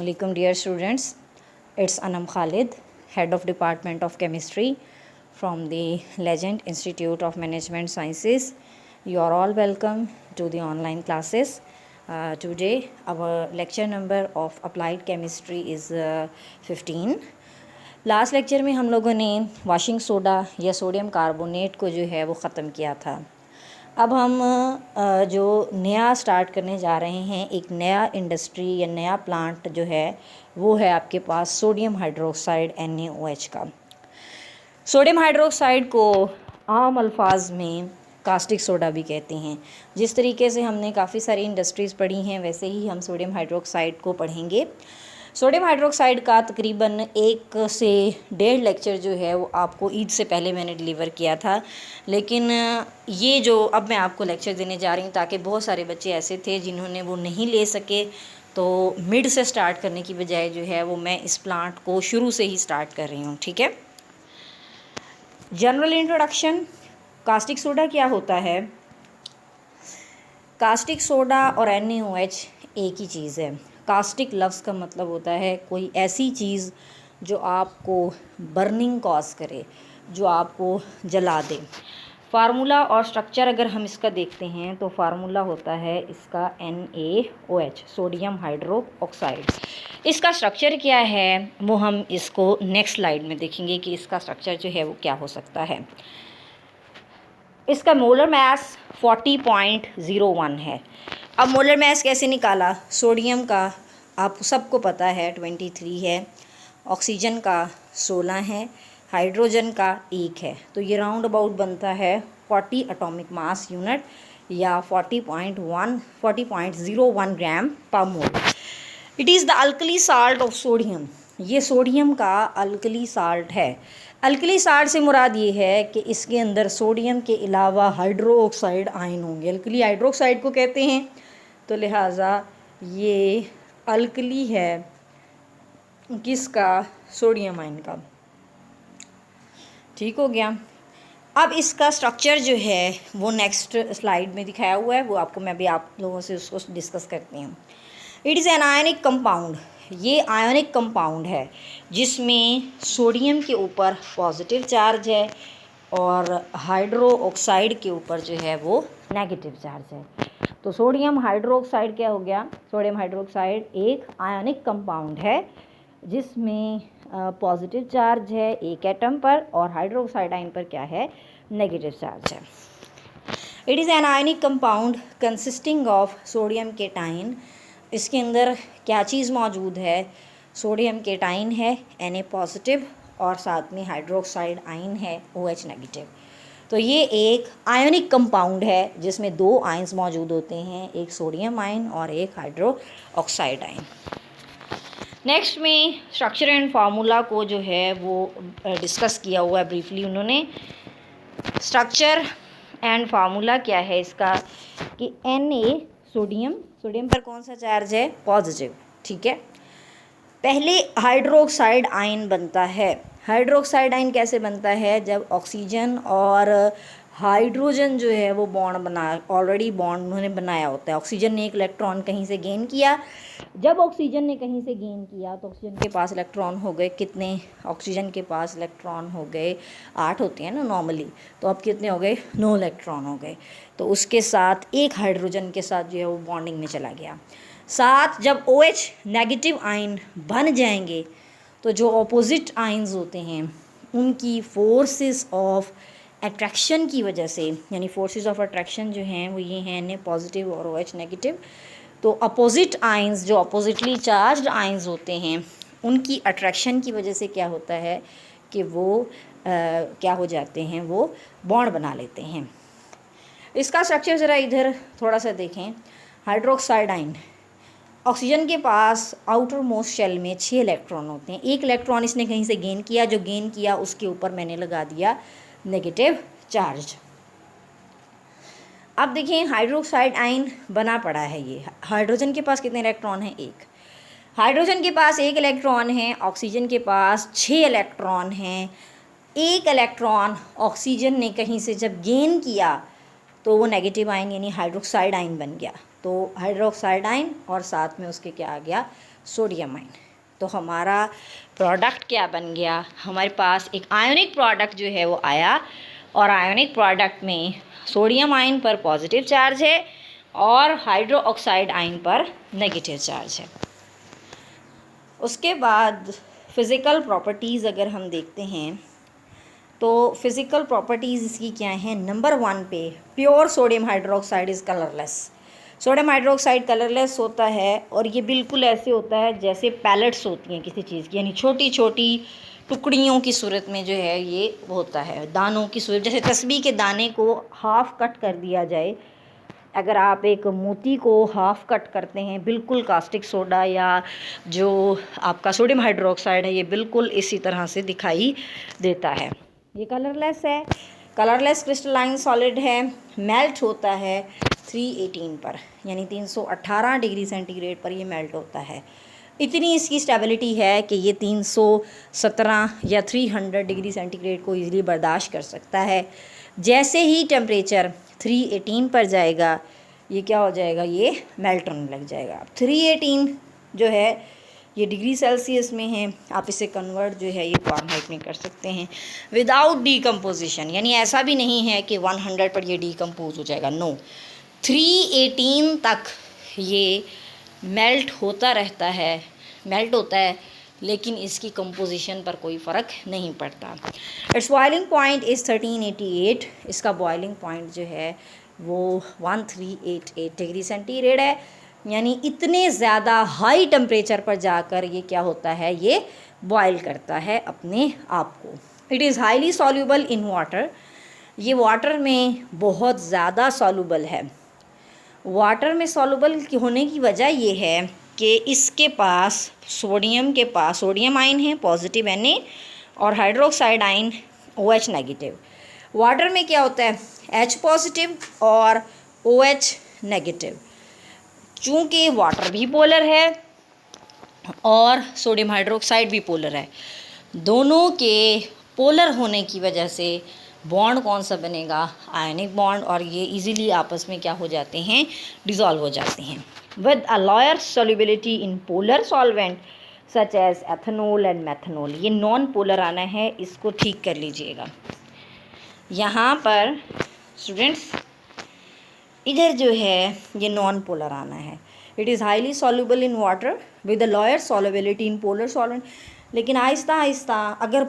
Assalamualaikum dear students, it's Anam Khalid, Head of Department of Chemistry from the Legend Institute of Management Sciences. You are all welcome to the online classes. Today our lecture number of Applied Chemistry is 15. Last lecture में हम लोगों ने washing soda या sodium carbonate को जो है वो ख़त्म किया था। अब हम जो नया स्टार्ट करने जा रहे हैं, एक नया इंडस्ट्री या नया प्लांट जो है वो है आपके पास सोडियम हाइड्रोक्साइड NaOH का। सोडियम हाइड्रोक्साइड को आम अल्फाज में कास्टिक सोडा भी कहते हैं। जिस तरीके से हमने काफ़ी सारी इंडस्ट्रीज़ पढ़ी हैं वैसे ही हम सोडियम हाइड्रोक्साइड को पढ़ेंगे। सोडियम हाइड्रोक्साइड का तकरीबन 1 से 1.5 लेक्चर जो है वो आपको ईद से पहले मैंने डिलीवर किया था, लेकिन ये जो अब मैं आपको लेक्चर देने जा रही हूँ, ताकि बहुत सारे बच्चे ऐसे थे जिन्होंने वो नहीं ले सके, तो मिड से स्टार्ट करने की बजाय जो है वो मैं इस प्लांट को शुरू से ही स्टार्ट कर रही हूँ। ठीक है। General introduction. कास्टिक सोडा क्या होता है? कास्टिक सोडा और NaOH एक ही चीज़ है। कास्टिक लफ्ज़ का मतलब होता है कोई ऐसी चीज़ जो आपको बर्निंग कॉज करे, जो आपको जला दे। फार्मूला और स्ट्रक्चर अगर हम इसका देखते हैं तो फार्मूला होता है इसका NaOH, सोडियम हाइड्रो ऑक्साइड। इसका स्ट्रक्चर क्या है वो हम इसको नेक्स्ट स्लाइड में देखेंगे कि इसका स्ट्रक्चर जो है वो क्या हो सकता है। इसका मोलर मास 40.01 है। अब मोलर मास कैसे निकाला? सोडियम का आप सबको पता है 23 है, ऑक्सीजन का 16 है, हाइड्रोजन का 1 है, तो ये राउंड अबाउट बनता है 40 एटॉमिक मास यूनिट या 40.01 gram per mole. It is the alkali salt of sodium. ये सोडियम का अल्कली साल्ट है। अल्कली साल्ट से मुराद ये है कि इसके अंदर सोडियम के अलावा हाइड्रो ऑक्साइड आयन होंगे। अल्कली हाइड्रोक्साइड को कहते हैं, तो लिहाजा ये अल्कली है किसका? सोडियम आयन का। ठीक हो गया। अब इसका स्ट्रक्चर जो है वो नेक्स्ट स्लाइड में दिखाया हुआ है, वो आपको मैं भी आप लोगों से उसको डिस्कस करती हूँ। It is an ionic compound. ये आयनिक कंपाउंड है जिसमें सोडियम के ऊपर पॉजिटिव चार्ज है और हाइड्रो ऑक्साइड के ऊपर जो है वो नेगेटिव चार्ज है। तो सोडियम हाइड्रोक्साइड क्या हो गया? सोडियम हाइड्रोक्साइड एक आयनिक कंपाउंड है जिसमें पॉजिटिव चार्ज है एक एटम पर और हाइड्रोक्साइड आयन पर क्या है? नेगेटिव चार्ज है। It is an ionic compound consisting of sodium cation. इसके अंदर क्या चीज़ मौजूद है? सोडियम केटाइन है Na पॉजिटिव और साथ में हाइड्रोक्साइड आयन है OH नेगेटिव। तो ये एक आयनिक कंपाउंड है जिसमें 2 आयन्स मौजूद होते हैं, एक सोडियम आयन और एक हाइड्रो ऑक्साइड आयन। नेक्स्ट में स्ट्रक्चर एंड फार्मूला को जो है वो डिस्कस किया हुआ है ब्रीफली उन्होंने। स्ट्रक्चर एंड फार्मूला क्या है इसका कि Na सोडियम पर कौन सा चार्ज है? पॉजिटिव। ठीक है। पहले हाइड्रोक्साइड आयन बनता है। हाइड्रोक्साइड आयन कैसे बनता है? जब ऑक्सीजन और हाइड्रोजन जो है वो बॉन्ड ऑलरेडी बॉन्ड उन्होंने बनाया होता है। ऑक्सीजन ने एक इलेक्ट्रॉन कहीं से गेन किया। जब ऑक्सीजन ने कहीं से गेन किया तो ऑक्सीजन के पास इलेक्ट्रॉन हो गए कितने? ऑक्सीजन के पास इलेक्ट्रॉन हो गए 8 होते हैं ना नॉर्मली, तो अब कितने हो गए? 9 इलेक्ट्रॉन हो गए। तो उसके साथ एक हाइड्रोजन के साथ जो है वो बॉन्डिंग में चला गया। साथ जब OH नेगेटिव आयन बन जाएंगे तो जो अपोजिट आयन्स होते हैं उनकी फोर्सेस ऑफ अट्रैक्शन की वजह से, यानी फोर्सेस ऑफ अट्रैक्शन जो हैं वो ये हैं Na पॉजिटिव और OH नेगेटिव। तो अपोजिट आयन्स जो अपोजिटली चार्ज्ड आयन्स होते हैं उनकी अट्रैक्शन की वजह से क्या होता है कि वो क्या हो जाते हैं? वो बॉन्ड बना लेते हैं। इसका स्ट्रक्चर ज़रा इधर थोड़ा सा देखें। हाइड्रोक्साइड आयन, ऑक्सीजन के पास आउटर मोस्ट शेल में 6 इलेक्ट्रॉन होते हैं। एक इलेक्ट्रॉन इसने कहीं से गेन किया, जो गेन किया उसके ऊपर मैंने लगा दिया नेगेटिव चार्ज। अब देखें हाइड्रोक्साइड आयन बना पड़ा है। ये हाइड्रोजन के पास कितने इलेक्ट्रॉन हैं? 1। हाइड्रोजन के पास 1 इलेक्ट्रॉन है, ऑक्सीजन के पास 6 इलेक्ट्रॉन हैं। 1 इलेक्ट्रॉन ऑक्सीजन ने कहीं से जब गेन किया तो वो नेगेटिव आयन यानी हाइड्रोक्साइड आयन बन गया। तो हाइड्रोक्साइड आयन और साथ में उसके क्या आ गया? Sodium ion. तो हमारा प्रोडक्ट क्या बन गया, हमारे पास एक आयोनिक प्रोडक्ट जो है वो आया, और आयोनिक प्रोडक्ट में सोडियम आयन पर पॉजिटिव चार्ज है और हाइड्रो ऑक्साइड आयन पर नेगेटिव चार्ज है। उसके बाद फ़िज़िकल प्रॉपर्टीज़ अगर हम देखते हैं तो फ़िज़िकल प्रॉपर्टीज़ इसकी क्या हैं। नंबर 1 पे pure sodium hydroxide is colourless. Sodium hydroxide colourless होता है और ये बिल्कुल ऐसे होता है जैसे पैलेट्स होती हैं किसी चीज़ की, यानी छोटी छोटी टुकड़ियों की सूरत में जो है ये होता है, दानों की सूरत, जैसे तस्बीह के दाने को हाफ़ कट कर दिया जाए। अगर आप एक मोती को हाफ़ कट करते हैं, बिल्कुल कास्टिक सोडा या जो आपका सोडियम हाइड्रोक्साइड है ये बिल्कुल इसी तरह से दिखाई देता है। ये कलरलेस है, कलरलेस क्रिस्टलाइन सॉलिड है, मेल्ट होता है 318 पर, यानी 318 डिग्री सेंटीग्रेड पर ये मेल्ट होता है। इतनी इसकी स्टेबिलिटी है कि ये 317 या 300 डिग्री सेंटीग्रेड को ईज़िली बर्दाश्त कर सकता है। जैसे ही टेम्परेचर 318 पर जाएगा ये क्या हो जाएगा, ये मेल्ट होने लग जाएगा। 318 जो है ये डिग्री सेल्सियस में है, आप इसे कन्वर्ट जो है ये फ़ारेनहाइट में कर सकते हैं विदाउट डीकम्पोजिशन, यानी ऐसा भी नहीं है कि 100 पर ये डीकम्पोज हो जाएगा, नो, 318 तक ये मेल्ट होता रहता है, मेल्ट होता है, लेकिन इसकी कंपोजिशन पर कोई फ़र्क नहीं पड़ता। इट्स बॉइलिंग पॉइंट इज़ 1388, इसका बॉइलिंग पॉइंट जो है वो 1388 डिग्री सेंटीग्रेड है, यानी इतने ज़्यादा हाई टेम्परेचर पर जाकर ये क्या होता है, ये बॉयल करता है अपने आप को। It is highly soluble in water, ये वाटर में बहुत ज़्यादा सॉल्यूबल है। वाटर में सॉल्यूबल होने की वजह ये है कि इसके पास सोडियम आयन है पॉजिटिव Na और hydroxide ion OH negative. Water में क्या होता है, H पॉजिटिव और OH नेगेटिव। चूँकि वाटर भी पोलर है और सोडियम हाइड्रोक्साइड भी पोलर है, दोनों के पोलर होने की वजह से बॉन्ड कौन सा बनेगा, आयनिक बॉन्ड, और ये इजीली आपस में क्या हो जाते हैं, डिज़ोल्व हो जाते हैं। With a lower solubility in polar solvent such as ethanol and methanol. ये नॉन पोलर आना है, इसको ठीक कर लीजिएगा। यहाँ पर स्टूडेंट्स इधर जो है ये नॉन पोलर आना है। It is highly soluble in water with a lower solubility in polar solvent. लेकिन आहिस्ता आहिस्ता अगर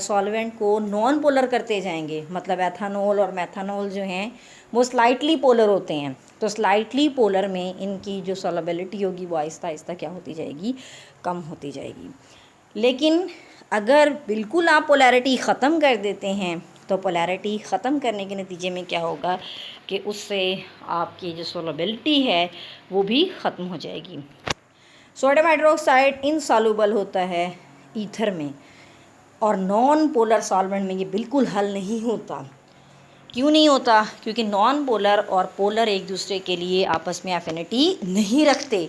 सॉल्वेंट को नॉन पोलर करते जाएंगे, मतलब एथेनॉल और मेथनॉल जो हैं वो स्लाइटली पोलर होते हैं, तो स्लाइटली पोलर में इनकी जो सॉल्युबिलिटी होगी वो आहिस्ता आहिस्ता क्या होती जाएगी, कम होती जाएगी। लेकिन अगर बिल्कुल आप पोलैरिटी ख़त्म कर देते हैं तो पोलैरिटी ख़त्म करने के नतीजे में क्या होगा कि उससे आपकी जो सॉल्युबिलिटी है वो भी ख़त्म हो जाएगी। सोडियम हाइड्रोक्साइड इनसॉल्युबल होता है ईथर में, और नॉन पोलर सॉल्वेंट में ये बिल्कुल हल नहीं होता। क्यों नहीं होता, क्योंकि नॉन पोलर और पोलर एक दूसरे के लिए आपस में एफिनिटी नहीं रखते।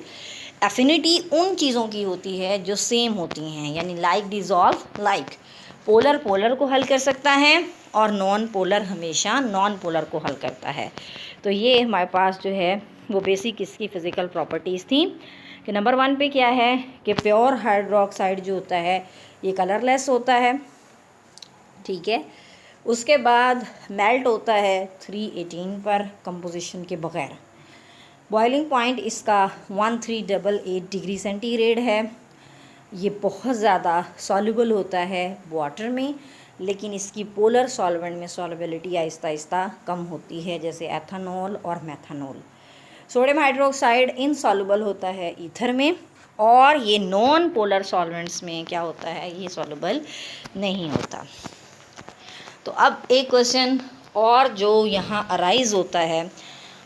एफिनिटी उन चीज़ों की होती है जो सेम होती हैं, यानी like dissolve like. Polar polar को हल कर सकता है और नॉन पोलर हमेशा नॉन पोलर को हल करता है। तो ये हमारे पास जो है वो बेसिक इसकी फ़िज़िकल प्रॉपर्टीज़ थी कि नंबर 1 पे क्या है कि प्योर हाइड्रोक्साइड जो होता है ये कलरलेस होता है, ठीक है। उसके बाद मेल्ट होता है 318 पर कंपोजिशन के बग़ैर। बॉइलिंग पॉइंट इसका 1388 डिग्री सेंटीग्रेड है। ये बहुत ज़्यादा सॉल्युबल होता है वाटर में, लेकिन इसकी पोलर सॉल्वेंट में सॉल्युबिलिटी आहिस्ता आहिस्ता कम होती है, जैसे एथेनॉल और मेथनॉल। सोडियम हाइड्रोक्साइड इनसॉल्युबल होता है ईथर में, और ये नॉन पोलर सॉल्वेंट्स में क्या होता है, ये सॉल्युबल नहीं होता। तो अब एक क्वेश्चन और जो यहाँ अराइज होता है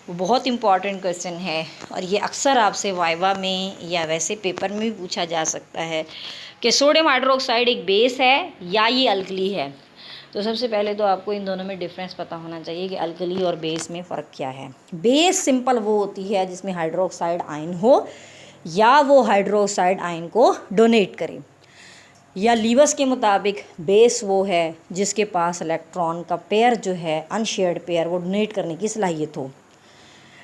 वो बहुत इम्पॉर्टेंट क्वेश्चन है, और ये अक्सर आपसे वाइवा में या वैसे पेपर में भी पूछा जा सकता है कि सोडियम हाइड्रोक्साइड एक बेस है या ये अल्कली है। तो सबसे पहले तो आपको इन दोनों में डिफरेंस पता होना चाहिए कि अल्कली और बेस में फ़र्क क्या है। बेस सिंपल वो होती है जिसमें हाइड्रोक्साइड आयन हो या वो हाइड्रोक्साइड आयन को डोनेट करे, या लीवस के मुताबिक बेस वो है जिसके पास इलेक्ट्रॉन का पेयर जो है अनशेयर्ड पेयर वो डोनेट करने की सलाहियत हो।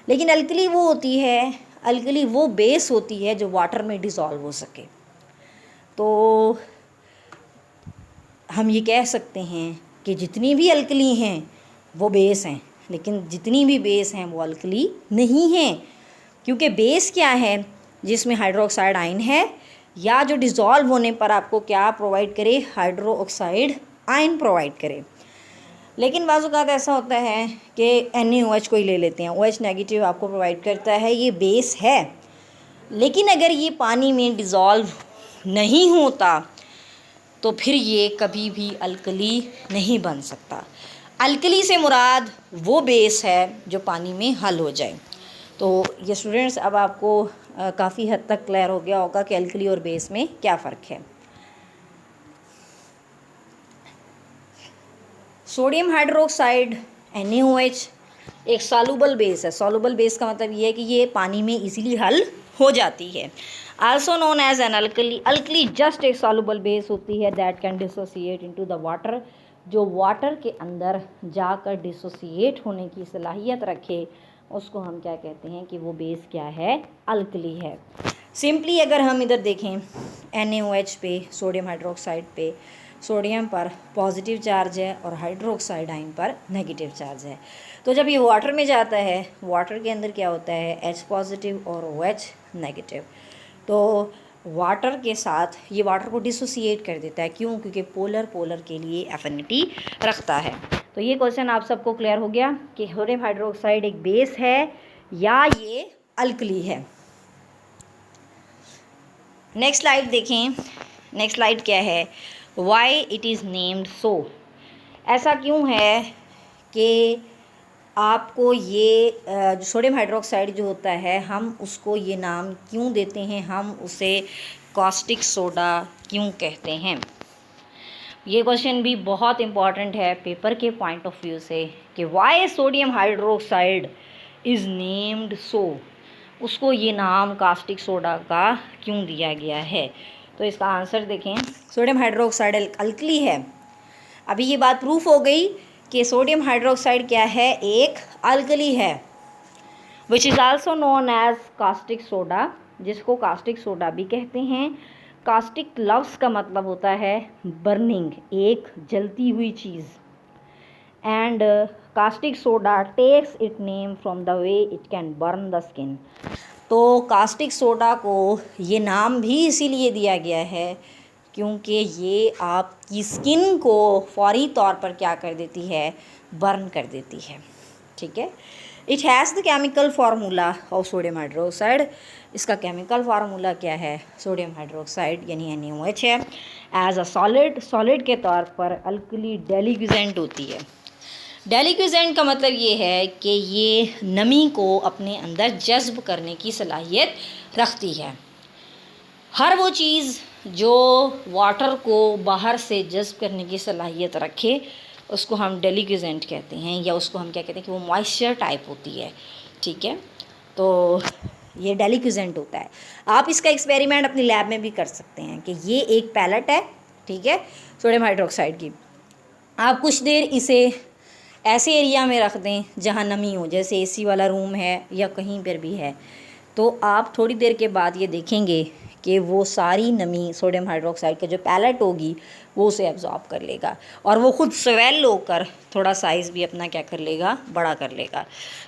लेकिन अल्कली वो होती है अल्कली वो बेस होती है जो वाटर में डिज़ोल्व हो सके। तो हम ये कह सकते हैं कि जितनी भी अल्कली हैं वो बेस हैं, लेकिन जितनी भी बेस हैं वो अल्कली नहीं हैं, क्योंकि बेस क्या है, जिसमें हाइड्रोक्साइड आयन है, या जो डिज़ोल्व होने पर आपको क्या प्रोवाइड करे, हाइड्रोक्साइड आयन प्रोवाइड करे। लेकिन बाज़ औक़ात ऐसा होता है कि NaOH को ही ले लेते हैं, OH नेगेटिव आपको प्रोवाइड करता है, ये बेस है, लेकिन अगर ये पानी में डिज़ोल्व नहीं होता तो फिर ये कभी भी अल्कली नहीं बन सकता। अल्कली से मुराद वो बेस है जो पानी में हल हो जाए। तो ये स्टूडेंट्स, अब आपको काफ़ी हद तक क्लियर हो गया होगा कि अल्कली और बेस में क्या फ़र्क है। सोडियम हाइड्रोक्साइड NaOH एक सॉल्युबल बेस है। सॉल्युबल बेस का मतलब ये है कि ये पानी में इजीली हल हो जाती है। Also known as an alkali. Alkali just एक सॉल्युबल बेस होती है that can dissociate into the water, जो वाटर के अंदर जाकर डिसोसिएट होने की सलाहियत रखे, उसको हम क्या कहते हैं कि वो बेस क्या है, अल्कली है। सिंपली अगर हम इधर देखें NaOH पे, सोडियम हाइड्रोक्साइड पे, सोडियम पर पॉजिटिव चार्ज है और हाइड्रोक्साइड आयन पर नेगेटिव चार्ज है। तो जब ये वाटर में जाता है, वाटर के अंदर क्या होता है, H पॉजिटिव और OH नेगेटिव। तो वाटर के साथ ये वाटर को डिसोसिएट कर देता है। क्यों? क्योंकि पोलर के लिए एफिनिटी रखता है। तो ये क्वेश्चन आप सबको क्लियर हो गया कि सोडियम हाइड्रोक्साइड एक बेस है या ये अल्कली है। नेक्स्ट स्लाइड देखें। नेक्स्ट स्लाइड क्या है, वाई इट इज़ नेम्ड सो। ऐसा क्यों है कि आपको ये जो सोडियम हाइड्रोक्साइड जो होता है, हम उसको ये नाम क्यों देते हैं, हम उसे कॉस्टिक सोडा क्यों कहते हैं। ये क्वेश्चन भी बहुत इम्पॉर्टेंट है पेपर के पॉइंट ऑफ व्यू से कि why sodium hydroxide is named so, उसको ये नाम कास्टिक सोडा का क्यों दिया गया है। तो इसका आंसर देखें, सोडियम हाइड्रोक्साइड अल्कली है। अभी ये बात प्रूफ हो गई कि सोडियम हाइड्रोक्साइड क्या है, एक अल्कली है, which is also known as caustic soda, जिसको कास्टिक सोडा भी कहते हैं। कास्टिक लफ्ज़ का मतलब होता है बर्निंग, एक जलती हुई चीज़, and caustic soda takes it name from the way it can burn the skin. तो कास्टिक सोडा को ये नाम भी इसीलिए दिया गया है क्योंकि ये आपकी स्किन को फौरी तौर पर क्या कर देती है, बर्न कर देती है। ठीक है। It has the chemical formula of sodium hydroxide. इसका केमिकल फार्मूला क्या है, सोडियम हाइड्रोक्साइड यानी NaOH है। एज अ सॉलिड के तौर पर अल्कली डेलिक्विजेंट होती है। डेलिक्विजेंट का मतलब ये है कि ये नमी को अपने अंदर जज्ब करने की सलाहियत रखती है। हर वो चीज़ जो वाटर को बाहर से जज्ब करने की सलाहियत रखे उसको हम डेलिक्विजेंट कहते हैं, या उसको हम क्या कहते हैं कि वो मॉइस्चर टाइप होती है। ठीक है। तो ये डेलिक्विजेंट होता है। आप इसका एक्सपेरिमेंट अपनी लैब में भी कर सकते हैं कि ये एक पैलेट है, ठीक है, सोडियम हाइड्रोक्साइड की। आप कुछ देर इसे ऐसे एरिया में रख दें जहाँ नमी हो, जैसे AC वाला रूम है या कहीं पर भी है, तो आप थोड़ी देर के बाद ये देखेंगे कि वो सारी नमी सोडियम हाइड्रोक्साइड के जो पैलेट होगी वो उसे एब्जॉर्ब कर लेगा और वो खुद स्वेल होकर थोड़ा साइज़ भी अपना क्या कर लेगा, बड़ा कर लेगा।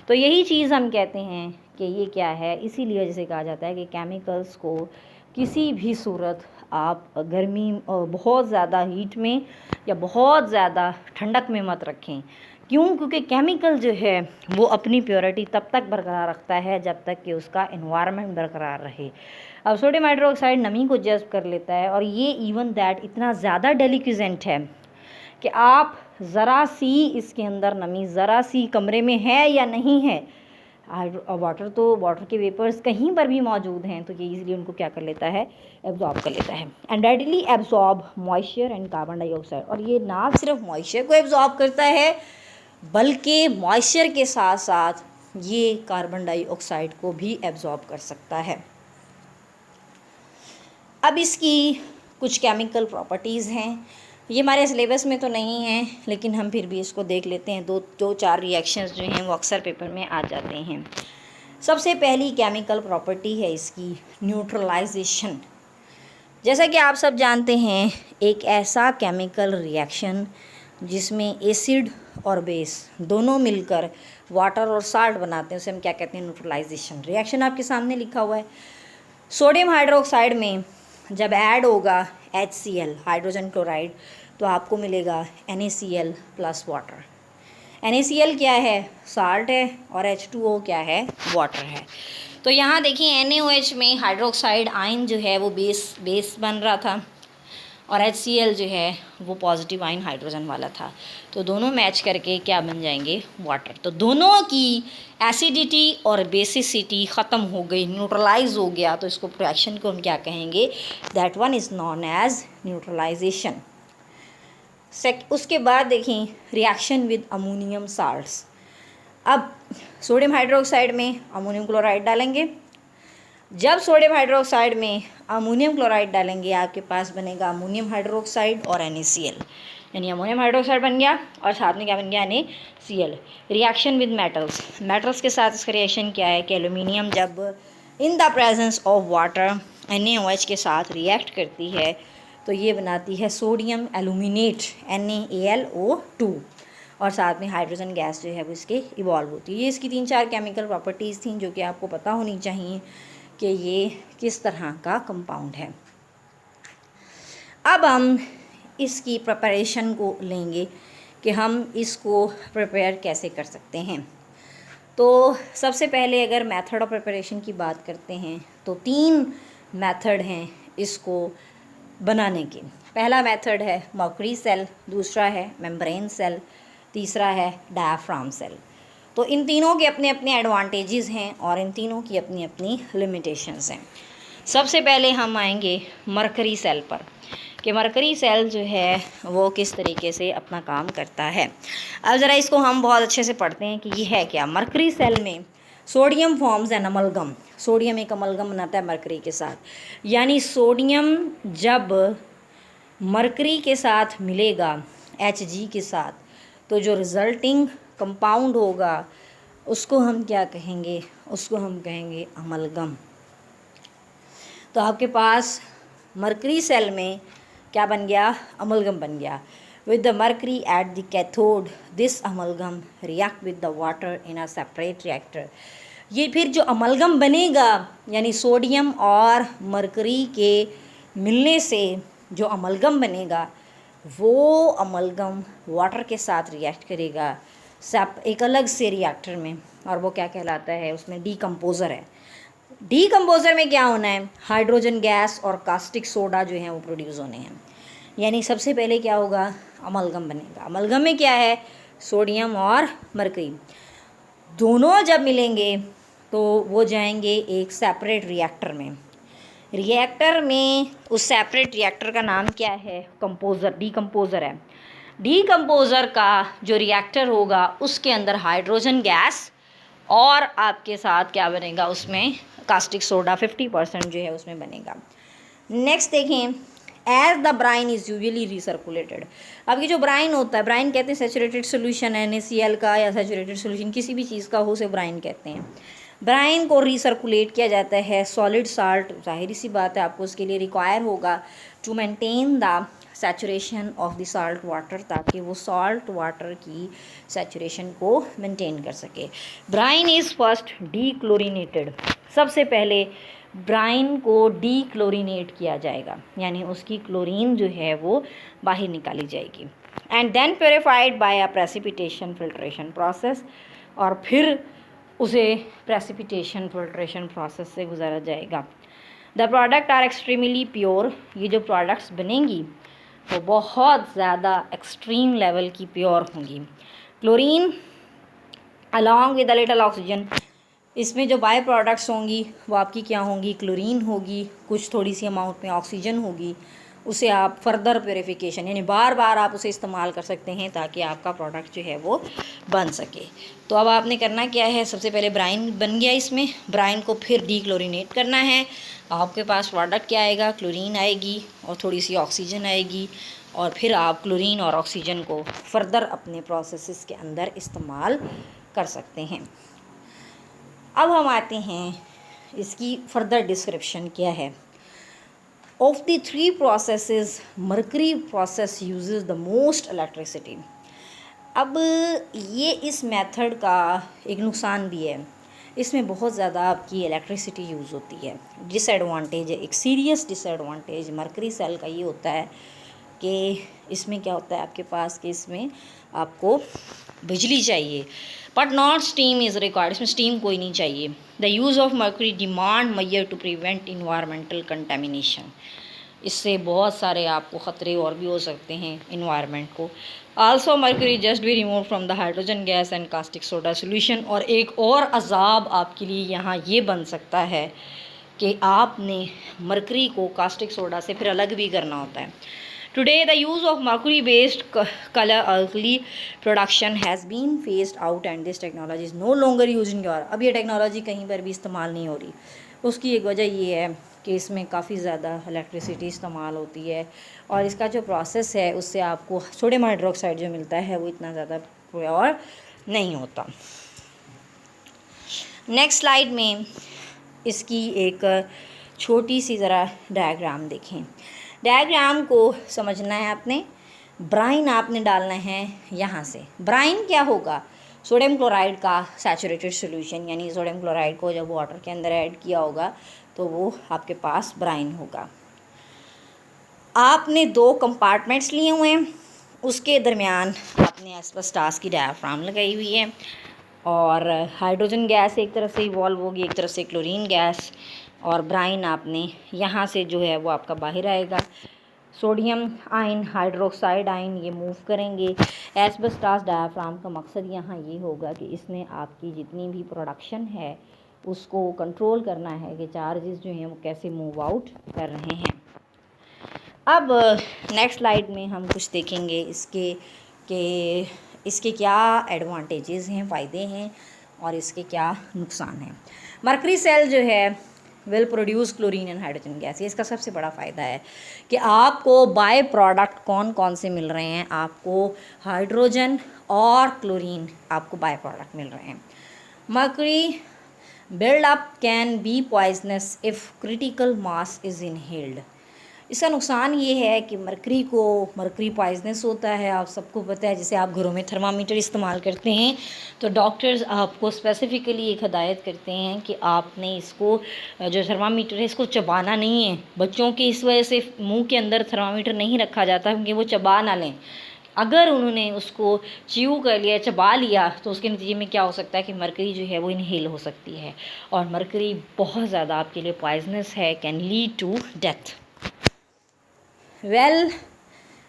तो यही चीज़ हम कहते हैं कि ये क्या है, इसीलिए जैसे कहा जाता है कि केमिकल्स को किसी भी सूरत आप गर्मी बहुत ज़्यादा हीट में या बहुत ज़्यादा ठंडक में मत रखें। क्यों? क्योंकि केमिकल जो है वो अपनी प्योरिटी तब तक बरकरार रखता है जब तक कि उसका एनवायरनमेंट बरकरार रहे। अब सोडियम हाइड्रोक्साइड नमी को जज़्ब कर लेता है और ये इवन दैट इतना ज़्यादा डेलिक्विजेंट है कि आप ज़रा सी इसके अंदर नमी ज़रा सी कमरे में है या नहीं है, वाटर के वेपर्स कहीं पर भी मौजूद हैं, तो ये इजीली उनको क्या कर लेता है, एब्जॉर्ब कर लेता है। And readily absorb moisture and carbon dioxide. और ये ना सिर्फ मॉइस्चर को एब्जॉर्ब करता है बल्कि मॉइस्चर के साथ साथ ये कार्बन डाइऑक्साइड को भी एब्जॉर्ब कर सकता है। अब इसकी कुछ केमिकल प्रॉपर्टीज़ हैं, ये हमारे सिलेबस में तो नहीं है लेकिन हम फिर भी इसको देख लेते हैं। दो चार रिएक्शंस जो हैं वो अक्सर पेपर में आ जाते हैं। सबसे पहली केमिकल प्रॉपर्टी है इसकी न्यूट्रलाइजेशन। जैसा कि आप सब जानते हैं, एक ऐसा केमिकल रिएक्शन जिसमें एसिड और बेस दोनों मिलकर वाटर और साल्ट बनाते हैं, उसे हम क्या कहते हैं, न्यूट्रलाइजेशन। रिएक्शन आपके सामने लिखा हुआ है। सोडियम हाइड्रोक्साइड में जब ऐड होगा HCl हाइड्रोजन क्लोराइड, तो आपको मिलेगा NaCl प्लस वाटर। NaCl क्या है, साल्ट है, और H2O क्या है, वाटर है। तो यहाँ देखिए NaOH में हाइड्रोक्साइड आयन जो है वो बेस बन रहा था, और HCl जो है वो पॉजिटिव आयन हाइड्रोजन वाला था। तो दोनों मैच करके क्या बन जाएंगे, वाटर। तो दोनों की एसिडिटी और बेसिसिटी ख़त्म हो गई, न्यूट्रलाइज हो गया। तो इसको रिएक्शन को हम क्या कहेंगे, that one is known as neutralization. उसके बाद देखें रिएक्शन विद अमोनियम साल्ट्स। अब सोडियम हाइड्रोक्साइड में अमोनियम क्लोराइड डालेंगे। जब सोडियम हाइड्रोक्साइड में अमोनियम क्लोराइड डालेंगे, आपके पास बनेगा अमोनियम हाइड्रोक्साइड और NaCl, यानी अमोनियम हाइड्रोक्साइड बन गया और साथ में क्या बन गया, NaCl। रिएक्शन विद मेटल्स के साथ इसका रिएक्शन क्या है कि एल्यूमिनियम जब in the presence of water NaOH के साथ रिएक्ट करती है तो ये बनाती है सोडियम एल्यूमिनेट NaAlO2, और साथ में हाइड्रोजन गैस जो है वो इसके इवॉल्व होती है। ये इसकी 3-4 केमिकल प्रॉपर्टीज़ थी जो कि आपको पता होनी चाहिए कि ये किस तरह का कंपाउंड है। अब हम इसकी प्रिपरेशन को लेंगे कि हम इसको प्रिपेयर कैसे कर सकते हैं। तो सबसे पहले अगर मेथड ऑफ प्रिपरेशन की बात करते हैं तो 3 मेथड हैं इसको बनाने के। पहला मेथड है मर्करी सेल, दूसरा है मेम्ब्रेन सेल, तीसरा है डायाफ्राम सेल। तो इन तीनों के अपने अपने एडवांटेजेस हैं और इन तीनों की अपनी अपनी लिमिटेशंस हैं। सबसे पहले हम आएंगे मर्करी सेल पर कि मर्करी सेल जो है वो किस तरीके से अपना काम करता है। अब ज़रा इसको हम बहुत अच्छे से पढ़ते हैं कि ये है क्या। मर्करी सेल में sodium forms an amalgam, sodium एक अमलगम बनाता है मर्करी के साथ, यानी सोडियम जब मर्करी के साथ मिलेगा Hg के साथ, तो जो रिज़ल्टिंग कंपाउंड होगा उसको हम क्या कहेंगे, उसको हम कहेंगे अमलगम। तो आपके पास मर्करी सेल में क्या बन गया, अमलगम बन गया। With the mercury at the cathode this amalgam react with the water in a separate reactor. ये फिर जो अमलगम बनेगा, यानी सोडियम और मर्करी के मिलने से जो अमलगम बनेगा, वो अमलगम वाटर के साथ रिएक्ट करेगा एक अलग से रिएक्टर में, और वो क्या कहलाता है, उसमें डीकम्पोज़र है। डीकम्पोज़र में क्या होना है, हाइड्रोजन गैस और कास्टिक सोडा जो है वो प्रोड्यूस होने हैं। यानी सबसे पहले क्या होगा, अमलगम बनेगा। अमलगम में क्या है, सोडियम और मर्करी दोनों जब मिलेंगे तो वो जाएंगे एक सेपरेट रिएक्टर में। रिएक्टर में उस सेपरेट रिएक्टर का नाम क्या है, कंपोज़र, डीकम्पोज़र है। डीकम्पोज़र का जो रिएक्टर होगा उसके अंदर हाइड्रोजन गैस और आपके साथ क्या बनेगा, उसमें कास्टिक सोडा 50% जो है उसमें बनेगा। नेक्स्ट देखें, as the brine is usually recirculated. अब ये जो ब्राइन होता है, ब्राइन कहते हैं सेचुरेटेड सोल्यूशन है NaCl का, या सेचुरेटेड सोल्यूशन किसी भी चीज़ का हो उसे ब्राइन कहते हैं। ब्राइन को रिसर्कुलेट किया जाता है। सॉलिड साल्ट, जाहिर सी बात है आपको उसके लिए रिक्वायर होगा to maintain the saturation of the salt water, ताकि वो सॉल्ट वाटर की सैचुरेशन को मेंटेन कर सके। Brine is first dechlorinated. सबसे पहले ब्राइन को डीक्लोरिनेट किया जाएगा, यानी उसकी क्लोरीन जो है वो बाहर निकाली जाएगी। And then purified by a precipitation filtration process, और फिर उसे प्रेसिपिटेशन फिल्ट्रेशन प्रोसेस से गुजारा जाएगा। The product are extremely pure. ये जो प्रोडक्ट्स बनेंगी वो बहुत ज़्यादा एक्सट्रीम लेवल की प्योर होंगी। Chlorine along with a little oxygen, इसमें जो बाय प्रोडक्ट्स होंगी वो आपकी क्या होंगी, क्लोरीन होगी, कुछ थोड़ी सी अमाउंट में ऑक्सीजन होगी। उसे आप फर्दर प्योरीफिकेशन, यानी बार बार आप उसे इस्तेमाल कर सकते हैं ताकि आपका प्रोडक्ट जो है वो बन सके। तो अब आपने करना क्या है, सबसे पहले ब्राइन बन गया, इसमें ब्राइन को फिर डीक्लोरिनेट करना है। आपके पास प्रोडक्ट क्या आएगा, क्लोरीन आएगी और थोड़ी सी ऑक्सीजन आएगी, और फिर आप क्लोरीन और ऑक्सीजन को फर्दर अपने प्रोसेसेस के अंदर इस्तेमाल कर सकते हैं। अब हम आते हैं इसकी फर्दर डिस्क्रिप्शन क्या है। Of the three processes mercury process uses the most electricity. अब ये इस मेथड का एक नुकसान भी है, इसमें बहुत ज़्यादा आपकी इलेक्ट्रिसिटी यूज़ होती है। डिसएडवांटेज है, एक सीरियस डिसएडवांटेज मरकरी सेल का ये होता है कि इसमें क्या होता है आपके पास कि इसमें आपको बिजली चाहिए but not steam is required, इसमें स्टीम कोई नहीं चाहिए। The use of mercury demand major to prevent environmental contamination, इससे बहुत सारे आपको ख़तरे और भी हो सकते हैं इन्वायरमेंट को। Also mercury just be remove from the hydrogen gas and caustic soda solution. और एक और अजाब आपके लिए यहाँ ये बन सकता है कि आपने मरकरी को कास्टिक सोडा से फिर अलग भी करना होता है। Today the use of mercury based chlor alkali production has been phased out and this technology is no longer use in your. अब ये टेक्नोलॉजी कहीं पर भी इस्तेमाल नहीं हो रही। उसकी एक वजह ये है कि इसमें काफ़ी ज़्यादा इलेक्ट्रिसिटी इस्तेमाल होती है और इसका जो प्रोसेस है उससे आपको सोडियम हाइड्रोक्साइड जो मिलता है वो इतना ज़्यादा प्योर नहीं होता। नेक्स्ट स्लाइड में इसकी एक छोटी सी ज़रा डायग्राम देखें। डायग्राम को समझना है आपने। ब्राइन आपने डालना है यहाँ से। ब्राइन क्या होगा? सोडियम क्लोराइड का सैचुरेटेड सॉल्यूशन, यानी सोडियम क्लोराइड को जब वाटर के अंदर ऐड किया होगा तो वो आपके पास ब्राइन होगा। आपने दो कंपार्टमेंट्स लिए हुए हैं, उसके दरमियान आपने एस्बेस्टॉस की डायाफ्राम लगाई हुई है और हाइड्रोजन गैस एक तरफ से इवॉल्व होगी, एक तरफ से क्लोरीन गैस, और ब्राइन आपने यहाँ से जो है वो आपका बाहर आएगा। सोडियम आयन हाइड्रोक्साइड आयन ये मूव करेंगे। एस्बेस्टॉस डायाफ्राम का मकसद यहाँ ये होगा कि इसने आपकी जितनी भी प्रोडक्शन है उसको कंट्रोल करना है कि चार्जेस जो हैं वो कैसे मूव आउट कर रहे हैं। अब नेक्स्ट स्लाइड में हम कुछ देखेंगे इसके कि इसके क्या एडवांटेजेस हैं, फ़ायदे हैं और इसके क्या नुकसान हैं। मरकरी सेल जो है will produce chlorine and hydrogen gas. ये इसका सबसे बड़ा फ़ायदा है कि आपको बाय प्रोडक्ट कौन कौन से मिल रहे हैं। आपको हाइड्रोजन और क्लोरीन आपको बाय प्रोडक्ट मिल रहे हैं। Mercury buildup can be poisonous if critical mass is inhaled. इसका नुकसान ये है कि मरकरी पॉइजनस होता है, आप सबको पता है। जैसे आप घरों में थर्मामीटर इस्तेमाल करते हैं तो डॉक्टर्स आपको स्पेसिफ़िकली एक हदायत करते हैं कि आपने इसको जो थर्मामीटर है इसको चबाना नहीं है। बच्चों की इस वजह से मुंह के अंदर थर्मामीटर नहीं रखा जाता क्योंकि वो चबा ना लें। अगर उन्होंने उसको च्यू कर लिया, चबा लिया, तो उसके नतीजे में क्या हो सकता है कि मरकरी जो है वो इनहेल हो सकती है और मरकरी बहुत ज़्यादा आपके लिए पॉइजनस है, can lead to death.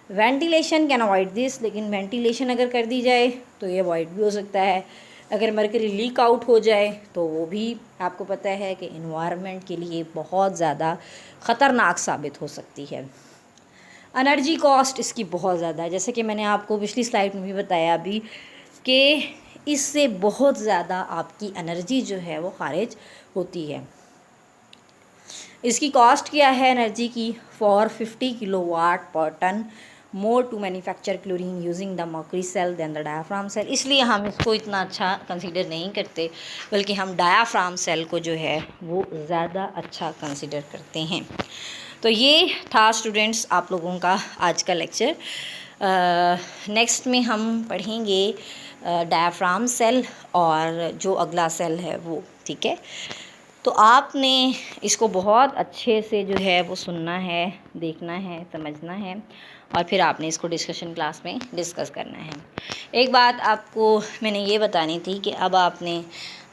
Ventilation can avoid this, लेकिन वेंटिलेशन अगर कर दी जाए तो ये अवॉइड भी हो सकता है। अगर मरकरी लीक आउट हो जाए तो वो भी आपको पता है कि इन्वायरमेंट के लिए बहुत ज़्यादा ख़तरनाक साबित हो सकती है। एनर्जी कॉस्ट इसकी बहुत ज़्यादा है, जैसे कि मैंने आपको पिछली स्लाइड में भी बताया अभी कि इससे बहुत ज़्यादा आपकी एनर्जी जो है वो खारिज होती है। इसकी कॉस्ट क्या है एनर्जी की? For 50 kilowatt per ton more to manufacture chlorine using the mercury cell than the diaphragm cell. इसलिए हम इसको इतना अच्छा कंसीडर नहीं करते, बल्कि हम डायाफ्राम सेल को जो है वो ज़्यादा अच्छा कंसीडर करते हैं। तो ये था स्टूडेंट्स आप लोगों का आज का लेक्चर। नेक्स्ट में हम पढ़ेंगे डायाफ्राम सेल और जो अगला सेल है वो, ठीक है। तो आपने इसको बहुत अच्छे से जो है वो सुनना है, देखना है, समझना है और फिर आपने इसको डिस्कशन क्लास में डिस्कस करना है। एक बात आपको मैंने ये बतानी थी कि अब आपने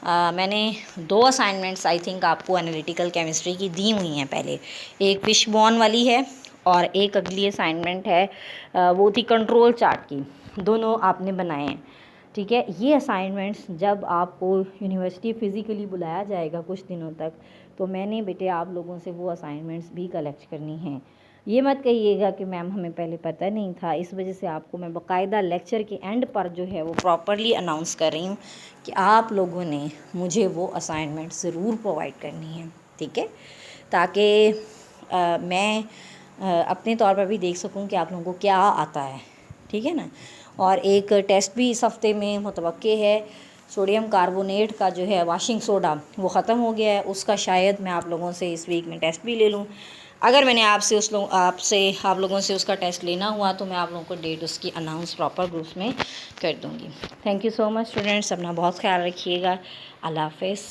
मैंने 2 असाइनमेंट्स आई थिंक आपको एनालिटिकल केमिस्ट्री की दी हुई हैं। पहले एक फिशबॉन वाली है और एक अगली असाइनमेंट है वो थी कंट्रोल चार्ट की। दोनों आपने बनाए हैं, ठीक है। ये असाइनमेंट्स जब आपको यूनिवर्सिटी फ़िज़िकली बुलाया जाएगा कुछ दिनों तक, तो मैंने बेटे आप लोगों से वो असाइनमेंट्स भी कलेक्ट करनी हैं। ये मत कहिएगा कि मैम हमें पहले पता नहीं था। इस वजह से आपको मैं बाकायदा लेक्चर के एंड पर जो है वो प्रॉपरली अनाउंस कर रही हूँ कि आप लोगों ने मुझे वो असाइनमेंट ज़रूर प्रोवाइड करनी है, ठीक है, ताकि मैं अपने तौर पर भी देख सकूँ कि आप लोगों को क्या आता है, ठीक है ना। और एक टेस्ट भी इस हफ़्ते में मुतवक्के है सोडियम कार्बोनेट का जो है वॉशिंग सोडा वो ख़त्म हो गया है, उसका शायद मैं आप लोगों से इस वीक में टेस्ट भी ले लूँ। अगर मैंने आप लोगों से उसका टेस्ट लेना हुआ तो मैं आप लोगों को डेट उसकी अनाउंस प्रॉपर ग्रुप्स में कर दूँगी। Thank you so much students, अपना बहुत ख्याल रखिएगा। अल्लाह हाफ़िज़।